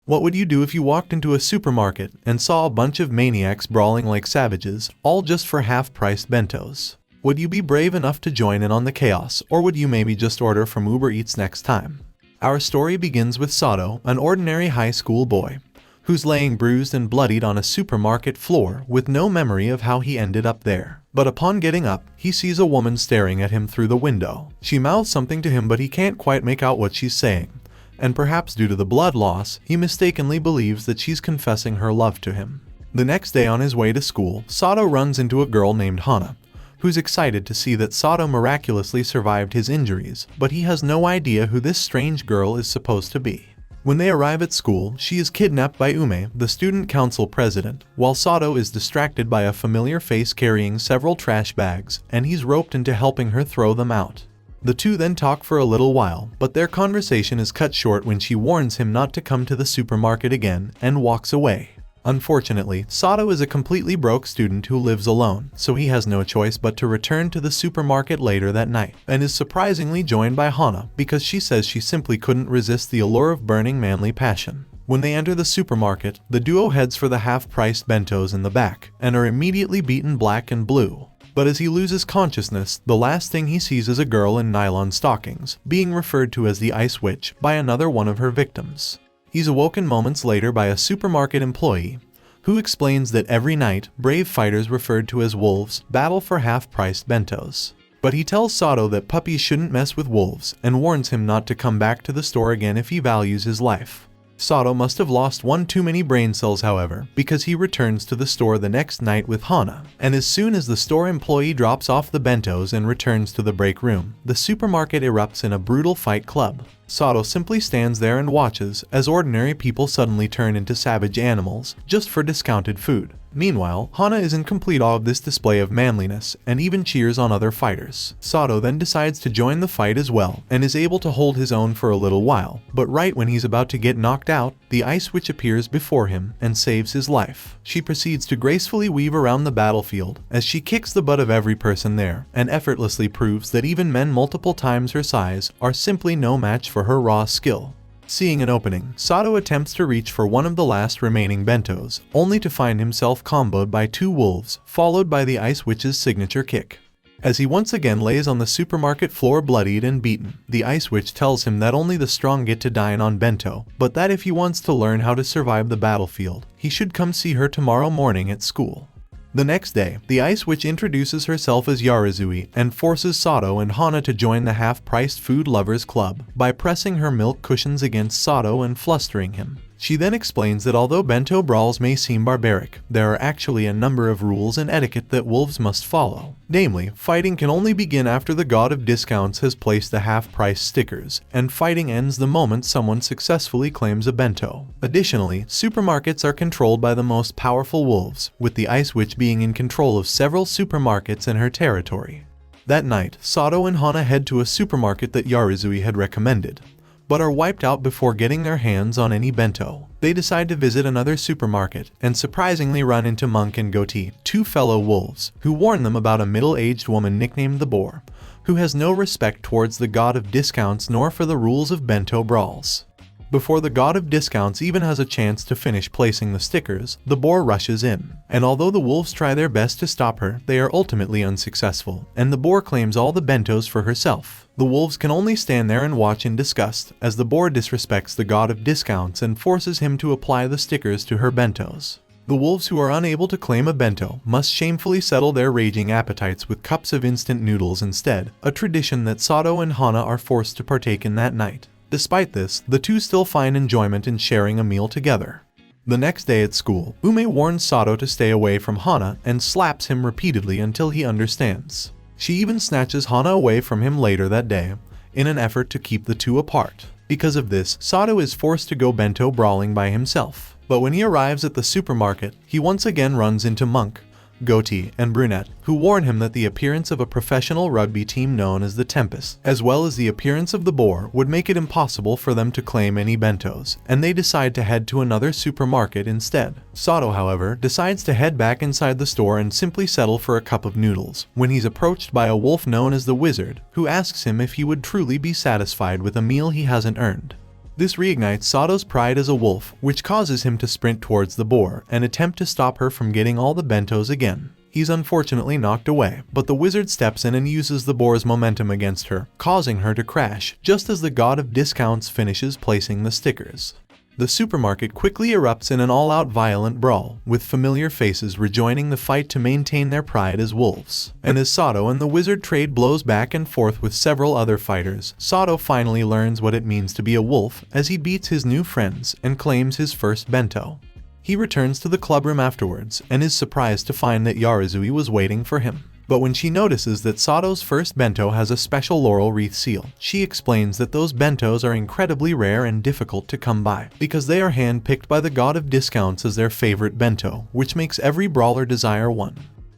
What would you do if you walked into a supermarket and saw a bunch of maniacs brawling like savages, all just for half-priced bentos? Would you be brave enough to join in on the chaos, or would you maybe just order from Uber Eats next time? Our story begins with Sato, an ordinary high school boy, who's laying bruised and bloodied on a supermarket floor with no memory of how he ended up there. But upon getting up, he sees a woman staring at him through the window. She mouths something to him, but he can't quite make out what she's saying. And perhaps due to the blood loss, he mistakenly believes that she's confessing her love to him. The next day on his way to school, Sato runs into a girl named Hana, who's excited to see that Sato miraculously survived his injuries, but he has no idea who this strange girl is supposed to be. When they arrive at school, she is kidnapped by Ume, the student council president, while Sato is distracted by a familiar face carrying several trash bags, and he's roped into helping her throw them out. The two then talk for a little while, but their conversation is cut short when she warns him not to come to the supermarket again and walks away. Unfortunately, Sato is a completely broke student who lives alone, so he has no choice but to return to the supermarket later that night, and is surprisingly joined by Hana because she says she simply couldn't resist the allure of burning manly passion. When they enter the supermarket, the duo heads for the half-priced bentos in the back, and are immediately beaten black and blue. But as he loses consciousness, the last thing he sees is a girl in nylon stockings, being referred to as the Ice Witch by another one of her victims. He's awoken moments later by a supermarket employee, who explains that every night, brave fighters referred to as wolves battle for half-priced bentos. But he tells Sato that puppies shouldn't mess with wolves, and warns him not to come back to the store again if he values his life. Sato must have lost one too many brain cells, however, because he returns to the store the next night with Hana, and as soon as the store employee drops off the bentos and returns to the break room, the supermarket erupts in a brutal fight club. Sato simply stands there and watches as ordinary people suddenly turn into savage animals just for discounted food. Meanwhile, Hana is in complete awe of this display of manliness and even cheers on other fighters. Sato then decides to join the fight as well and is able to hold his own for a little while, but right when he's about to get knocked out, the Ice Witch appears before him and saves his life. She proceeds to gracefully weave around the battlefield as she kicks the butt of every person there and effortlessly proves that even men multiple times her size are simply no match for her raw skill. Seeing an opening, Sato attempts to reach for one of the last remaining bentos, only to find himself comboed by two wolves, followed by the Ice Witch's signature kick. As he once again lays on the supermarket floor bloodied and beaten, the Ice Witch tells him that only the strong get to dine on bento, but that if he wants to learn how to survive the battlefield, he should come see her tomorrow morning at school. The next day, the Ice Witch introduces herself as Yarizui and forces Sato and Hana to join the half-priced food lovers club by pressing her milk cushions against Sato and flustering him. She then explains that although bento brawls may seem barbaric, there are actually a number of rules and etiquette that wolves must follow. Namely, fighting can only begin after the god of discounts has placed the half-price stickers, and fighting ends the moment someone successfully claims a bento. Additionally, supermarkets are controlled by the most powerful wolves, with the Ice Witch being in control of several supermarkets in her territory. That night, Sato and Hana head to a supermarket that Yarizui had recommended, but are wiped out before getting their hands on any bento. They decide to visit another supermarket and surprisingly run into Monk and Goatee, two fellow wolves, who warn them about a middle-aged woman nicknamed the Boar, who has no respect towards the god of discounts nor for the rules of bento brawls. Before the god of discounts even has a chance to finish placing the stickers, the Boar rushes in, and although the wolves try their best to stop her, they are ultimately unsuccessful, and the Boar claims all the bentos for herself. The wolves can only stand there and watch in disgust as the Boar disrespects the god of discounts and forces him to apply the stickers to her bentos. The wolves who are unable to claim a bento must shamefully settle their raging appetites with cups of instant noodles instead, a tradition that Sato and Hana are forced to partake in that night. Despite this, the two still find enjoyment in sharing a meal together. The next day at school, Ume warns Sato to stay away from Hana and slaps him repeatedly until he understands. She even snatches Hana away from him later that day, in an effort to keep the two apart. Because of this, Sato is forced to go bento brawling by himself. But when he arrives at the supermarket, he once again runs into Monk, Goatee, and Brunette, who warn him that the appearance of a professional rugby team known as the Tempest, as well as the appearance of the Boar, would make it impossible for them to claim any bentos, and they decide to head to another supermarket instead. Sato, however, decides to head back inside the store and simply settle for a cup of noodles, when he's approached by a wolf known as the Wizard, who asks him if he would truly be satisfied with a meal he hasn't earned. This reignites Sato's pride as a wolf, which causes him to sprint towards the boar and attempt to stop her from getting all the bentos again. He's unfortunately knocked away, but the wizard steps in and uses the boar's momentum against her, causing her to crash just as the god of discounts finishes placing the stickers. The supermarket quickly erupts in an all-out violent brawl, with familiar faces rejoining the fight to maintain their pride as wolves. And as Sato and the wizard trade blows back and forth with several other fighters, Sato finally learns what it means to be a wolf as he beats his new friends and claims his first bento. He returns to the clubroom afterwards and is surprised to find that Yarizui was waiting for him. But when she notices that Sato's first bento has a special laurel wreath seal, she explains that those bentos are incredibly rare and difficult to come by, because they are hand-picked by the god of discounts as their favorite bento, which makes every brawler desire one.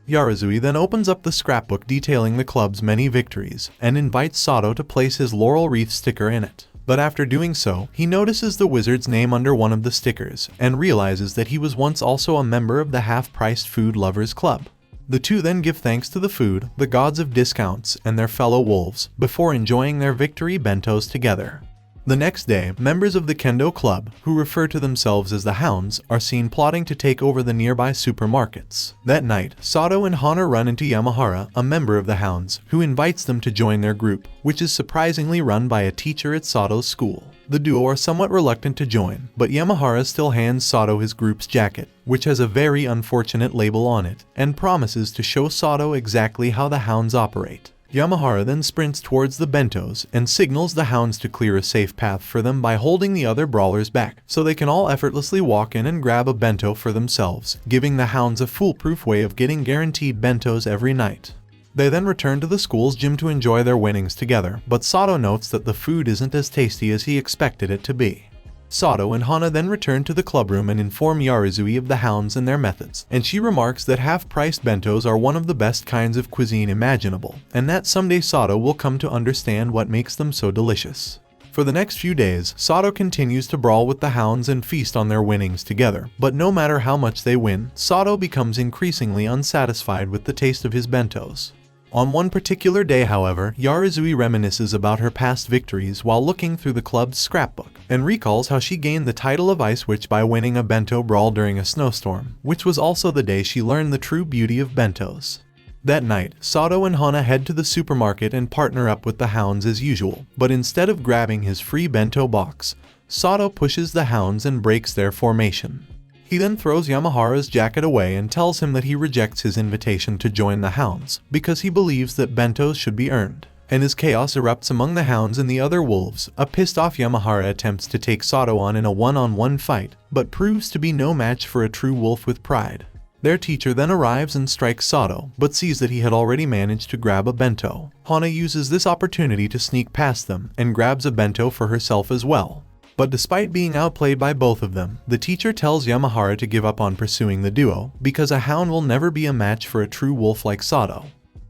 Yarizui then opens up the scrapbook detailing the club's many victories, and invites Sato to place his laurel wreath sticker in it. But after doing so, he notices the wizard's name under one of the stickers, and realizes that he was once also a member of the half-priced food lovers club. The two then give thanks to the food, the gods of discounts, and their fellow wolves, before enjoying their victory bentos together. The next day, members of the Kendo Club, who refer to themselves as the Hounds, are seen plotting to take over the nearby supermarkets. That night, Sato and Hana run into Yamahara, a member of the Hounds, who invites them to join their group, which is surprisingly run by a teacher at Sato's school. The duo are somewhat reluctant to join, but Yamahara still hands Sato his group's jacket, which has a very unfortunate label on it, and promises to show Sato exactly how the Hounds operate. Yamahara then sprints towards the bentos and signals the Hounds to clear a safe path for them by holding the other brawlers back, so they can all effortlessly walk in and grab a bento for themselves, giving the Hounds a foolproof way of getting guaranteed bentos every night. They then return to the school's gym to enjoy their winnings together, but Sato notes that the food isn't as tasty as he expected it to be. Sato and Hana then return to the clubroom and inform Yarizui of the Hounds and their methods, and she remarks that half-priced bentos are one of the best kinds of cuisine imaginable, and that someday Sato will come to understand what makes them so delicious. For the next few days, Sato continues to brawl with the Hounds and feast on their winnings together, but no matter how much they win, Sato becomes increasingly unsatisfied with the taste of his bentos. On one particular day, however, Yarizui reminisces about her past victories while looking through the club's scrapbook, and recalls how she gained the title of Ice Witch by winning a bento brawl during a snowstorm, which was also the day she learned the true beauty of bentos. That night, Sato and Hana head to the supermarket and partner up with the Hounds as usual, but instead of grabbing his free bento box, Sato pushes the Hounds and breaks their formation. He then throws Yamahara's jacket away and tells him that he rejects his invitation to join the Hounds, because he believes that bentos should be earned. And as chaos erupts among the Hounds and the other wolves, a pissed-off Yamahara attempts to take Sato on in a one-on-one fight, but proves to be no match for a true wolf with pride. Their teacher then arrives and strikes Sato, but sees that he had already managed to grab a bento. Hana uses this opportunity to sneak past them, and grabs a bento for herself as well. But despite being outplayed by both of them, the teacher tells Yamahara to give up on pursuing the duo, because a hound will never be a match for a true wolf like Sato.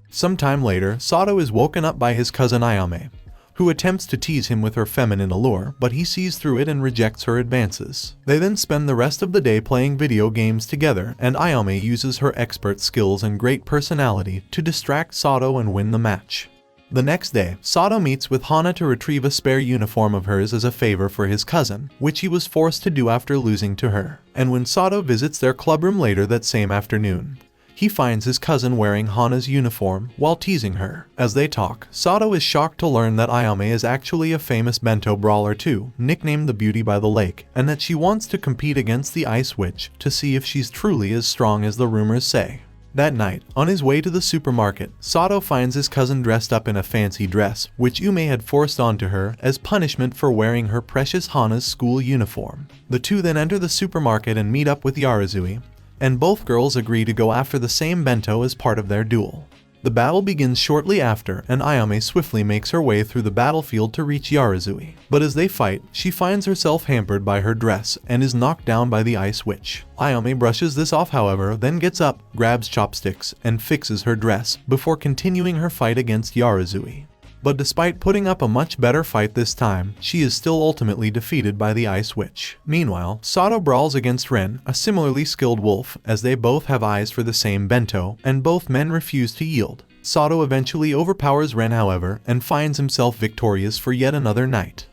Sometime later, Sato is woken up by his cousin Ayame, who attempts to tease him with her feminine allure, but he sees through it and rejects her advances. They then spend the rest of the day playing video games together, and Ayame uses her expert skills and great personality to distract Sato and win the match. The next day, Sato meets with Hana to retrieve a spare uniform of hers as a favor for his cousin, which he was forced to do after losing to her. And when Sato visits their clubroom later that same afternoon, he finds his cousin wearing Hana's uniform while teasing her. As they talk, Sato is shocked to learn that Ayame is actually a famous bento brawler too, nicknamed the Beauty by the Lake, and that she wants to compete against the Ice Witch to see if she's truly as strong as the rumors say. That night, on his way to the supermarket, Sato finds his cousin dressed up in a fancy dress, which Ume had forced onto her as punishment for wearing her precious Hana's school uniform. The two then enter the supermarket and meet up with Yarizui, and both girls agree to go after the same bento as part of their duel. The battle begins shortly after, and Ayame swiftly makes her way through the battlefield to reach Yarizui. But as they fight, she finds herself hampered by her dress and is knocked down by the Ice Witch. Ayame brushes this off, however, then gets up, grabs chopsticks, and fixes her dress before continuing her fight against Yarizui. But despite putting up a much better fight this time, she is still ultimately defeated by the Ice Witch. Meanwhile, Sato brawls against Ren, a similarly skilled wolf, as they both have eyes for the same bento, and both men refuse to yield. Sato eventually overpowers Ren, however, and finds himself victorious for yet another night.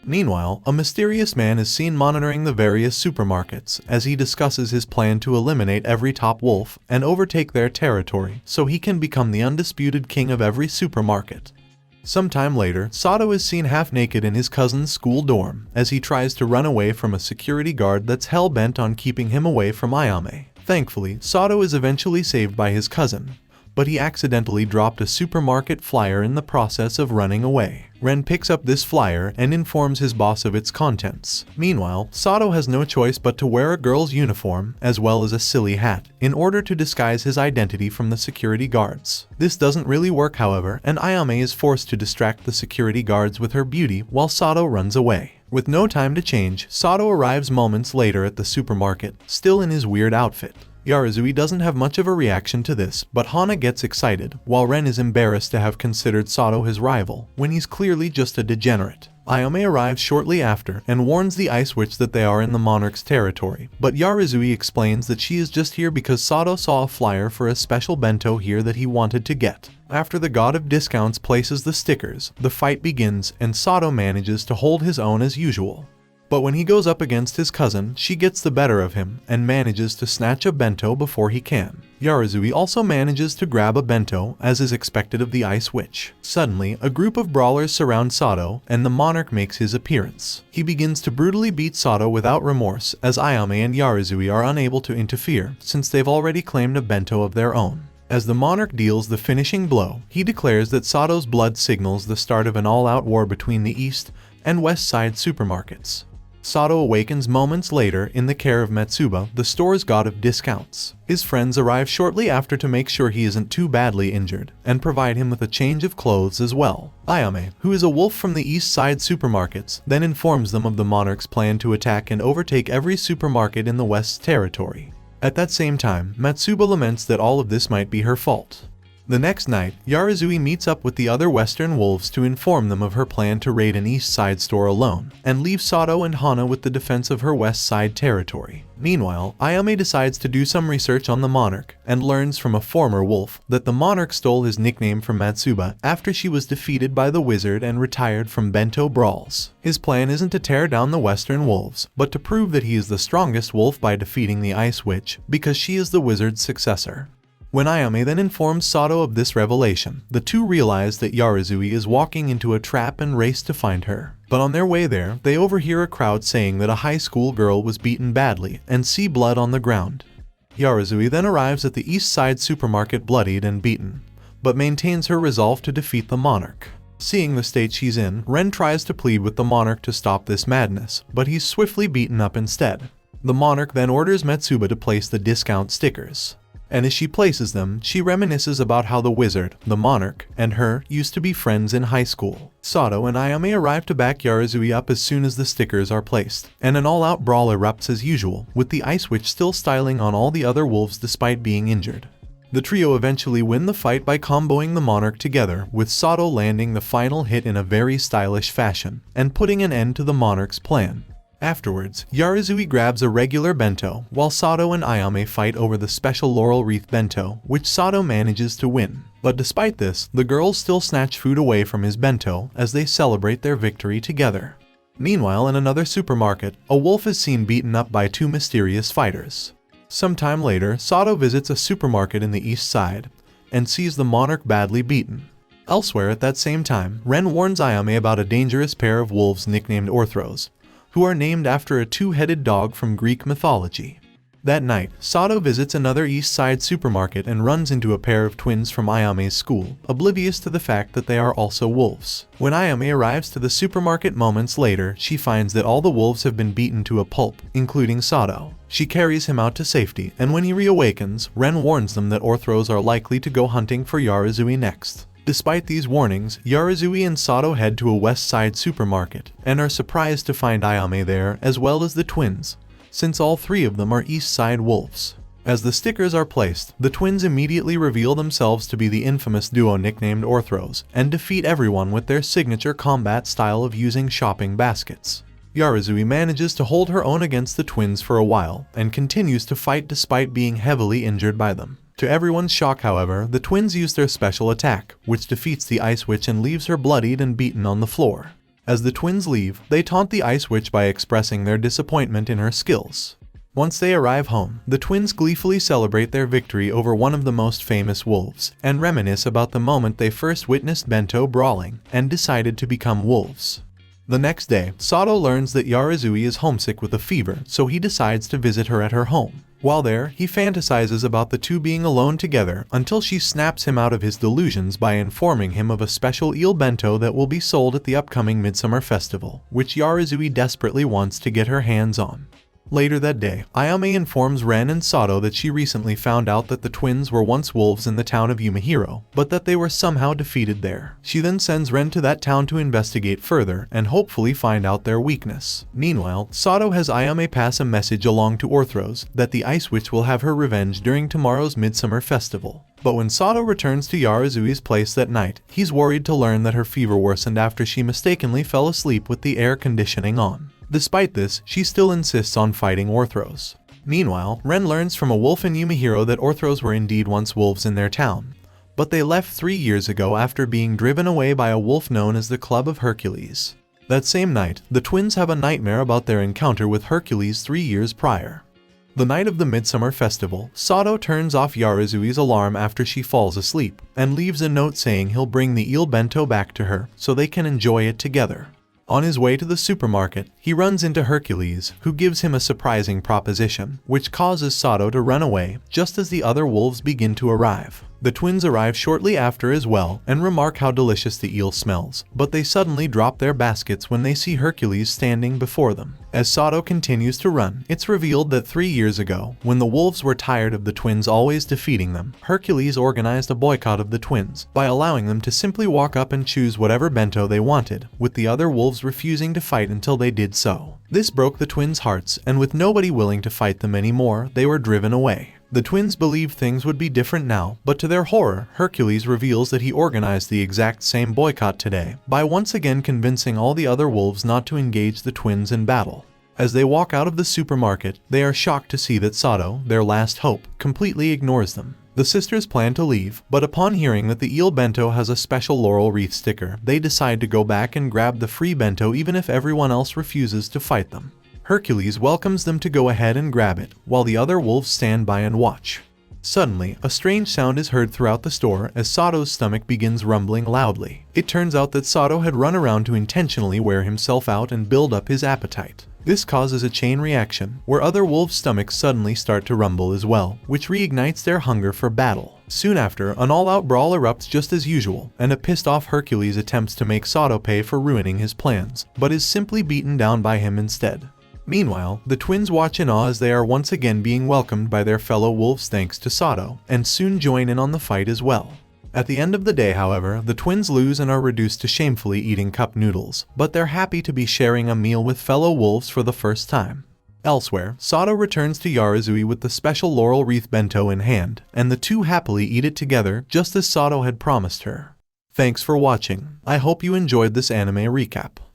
Meanwhile, a mysterious man is seen monitoring the various supermarkets as he discusses his plan to eliminate every top wolf and overtake their territory so he can become the undisputed king of every supermarket. Sometime later, Sato is seen half-naked in his cousin's school dorm as he tries to run away from a security guard that's hell-bent on keeping him away from Ayame. Thankfully, Sato is eventually saved by his cousin, but he accidentally dropped a supermarket flyer in the process of running away. Ren picks up this flyer and informs his boss of its contents. Meanwhile, Sato has no choice but to wear a girl's uniform as well as a silly hat in order to disguise his identity from the security guards. This doesn't really work, however, and Ayame is forced to distract the security guards with her beauty while Sato runs away. With no time to change, Sato arrives moments later at the supermarket, still in his weird outfit. Yarizui doesn't have much of a reaction to this, but Hana gets excited, while Ren is embarrassed to have considered Sato his rival, when he's clearly just a degenerate. Ayame arrives shortly after and warns the Ice Witch that they are in the Monarch's territory, but Yarizui explains that she is just here because Sato saw a flyer for a special bento here that he wanted to get. After the god of discounts places the stickers, the fight begins and Sato manages to hold his own as usual. But when he goes up against his cousin, she gets the better of him and manages to snatch a bento before he can. Yarizui also manages to grab a bento, as is expected of the Ice Witch. Suddenly, a group of brawlers surround Sato, and the Monarch makes his appearance. He begins to brutally beat Sato without remorse, as Ayame and Yarizui are unable to interfere, since they've already claimed a bento of their own. As the Monarch deals the finishing blow, he declares that Sato's blood signals the start of an all-out war between the East and West Side supermarkets. Sato awakens moments later in the care of Matsuba, the store's god of discounts. His friends arrive shortly after to make sure he isn't too badly injured, and provide him with a change of clothes as well. Ayame, who is a wolf from the East Side supermarkets, then informs them of the Monarch's plan to attack and overtake every supermarket in the West's territory. At that same time, Matsuba laments that all of this might be her fault. The next night, Yarizui meets up with the other Western wolves to inform them of her plan to raid an East Side store alone, and leave Sato and Hana with the defense of her West Side territory. Meanwhile, Ayame decides to do some research on the Monarch, and learns from a former wolf that the Monarch stole his nickname from Matsuba after she was defeated by the wizard and retired from bento brawls. His plan isn't to tear down the Western wolves, but to prove that he is the strongest wolf by defeating the Ice Witch, because she is the wizard's successor. When Ayame then informs Sato of this revelation, the two realize that Yarizui is walking into a trap and race to find her. But on their way there, they overhear a crowd saying that a high school girl was beaten badly and see blood on the ground. Yarizui then arrives at the East Side supermarket bloodied and beaten, but maintains her resolve to defeat the Monarch. Seeing the state she's in, Ren tries to plead with the Monarch to stop this madness, but he's swiftly beaten up instead. The Monarch then orders Matsuba to place the discount stickers. And as she places them, she reminisces about how the wizard, the Monarch, and her used to be friends in high school. Sato and Ayame arrive to back Yarizui up as soon as the stickers are placed, and an all-out brawl erupts as usual, with the Ice Witch still styling on all the other wolves despite being injured. The trio eventually win the fight by comboing the Monarch together, with Sato landing the final hit in a very stylish fashion, and putting an end to the Monarch's plan. Afterwards, Yarizui grabs a regular bento, while Sato and Ayame fight over the special laurel wreath bento, which Sato manages to win. But despite this, the girls still snatch food away from his bento as they celebrate their victory together. Meanwhile, in another supermarket, a wolf is seen beaten up by two mysterious fighters. Sometime later, Sato visits a supermarket in the East Side, and sees the Monarch badly beaten. Elsewhere at that same time, Ren warns Ayame about a dangerous pair of wolves nicknamed Orthros, who are named after a two-headed dog from Greek mythology. That night, Sato visits another East Side supermarket and runs into a pair of twins from Ayame's school, oblivious to the fact that they are also wolves. When Ayame arrives to the supermarket moments later, she finds that all the wolves have been beaten to a pulp, including Sato. She carries him out to safety, and when he reawakens, Ren warns them that Orthros are likely to go hunting for Yarizui next. Despite these warnings, Yarizui and Sato head to a West Side supermarket, and are surprised to find Ayame there as well as the twins, since all three of them are East Side wolves. As the stickers are placed, the twins immediately reveal themselves to be the infamous duo nicknamed Orthros, and defeat everyone with their signature combat style of using shopping baskets. Yarizui manages to hold her own against the twins for a while, and continues to fight despite being heavily injured by them. To everyone's shock, however, the twins use their special attack, which defeats the Ice Witch and leaves her bloodied and beaten on the floor. As the twins leave, they taunt the Ice Witch by expressing their disappointment in her skills. Once they arrive home, the twins gleefully celebrate their victory over one of the most famous wolves, and reminisce about the moment they first witnessed Bento brawling, and decided to become wolves. The next day, Sato learns that Yarizui is homesick with a fever, so he decides to visit her at her home. While there, he fantasizes about the two being alone together until she snaps him out of his delusions by informing him of a special eel bento that will be sold at the upcoming Midsummer Festival, which Yarizui desperately wants to get her hands on. Later that day, Ayame informs Ren and Sato that she recently found out that the twins were once wolves in the town of Yumehiro, but that they were somehow defeated there. She then sends Ren to that town to investigate further and hopefully find out their weakness. Meanwhile, Sato has Ayame pass a message along to Orthros that the Ice Witch will have her revenge during tomorrow's Midsummer Festival. But when Sato returns to Yarizui's place that night, he's worried to learn that her fever worsened after she mistakenly fell asleep with the air conditioning on. Despite this, she still insists on fighting Orthros. Meanwhile, Ren learns from a wolf in Yumehiro that Orthros were indeed once wolves in their town, but they left 3 years ago after being driven away by a wolf known as the Club of Hercules. That same night, the twins have a nightmare about their encounter with Hercules 3 years prior. The night of the Midsummer Festival, Sato turns off Yarizui's alarm after she falls asleep, and leaves a note saying he'll bring the eel bento back to her so they can enjoy it together. On his way to the supermarket, he runs into Hercules, who gives him a surprising proposition, which causes Sato to run away just as the other wolves begin to arrive. The twins arrive shortly after as well and remark how delicious the eel smells, but they suddenly drop their baskets when they see Hercules standing before them. As Sato continues to run, it's revealed that 3 years ago, when the wolves were tired of the twins always defeating them, Hercules organized a boycott of the twins by allowing them to simply walk up and choose whatever bento they wanted, with the other wolves refusing to fight until they did so. This broke the twins' hearts, and with nobody willing to fight them anymore, they were driven away. The twins believed things would be different now, but to their horror, Hercules reveals that he organized the exact same boycott today, by once again convincing all the other wolves not to engage the twins in battle. As they walk out of the supermarket, they are shocked to see that Sato, their last hope, completely ignores them. The sisters plan to leave, but upon hearing that the eel bento has a special laurel wreath sticker, they decide to go back and grab the free bento even if everyone else refuses to fight them. Hercules welcomes them to go ahead and grab it, while the other wolves stand by and watch. Suddenly, a strange sound is heard throughout the store as Sato's stomach begins rumbling loudly. It turns out that Sato had run around to intentionally wear himself out and build up his appetite. This causes a chain reaction, where other wolves' stomachs suddenly start to rumble as well, which reignites their hunger for battle. Soon after, an all-out brawl erupts just as usual, and a pissed-off Hercules attempts to make Sato pay for ruining his plans, but is simply beaten down by him instead. Meanwhile, the twins watch in awe as they are once again being welcomed by their fellow wolves thanks to Sato, and soon join in on the fight as well. At the end of the day, however, the twins lose and are reduced to shamefully eating cup noodles, but they're happy to be sharing a meal with fellow wolves for the first time. Elsewhere, Sato returns to Yarizui with the special laurel wreath bento in hand, and the two happily eat it together just as Sato had promised her. Thanks for watching. I hope you enjoyed this anime recap.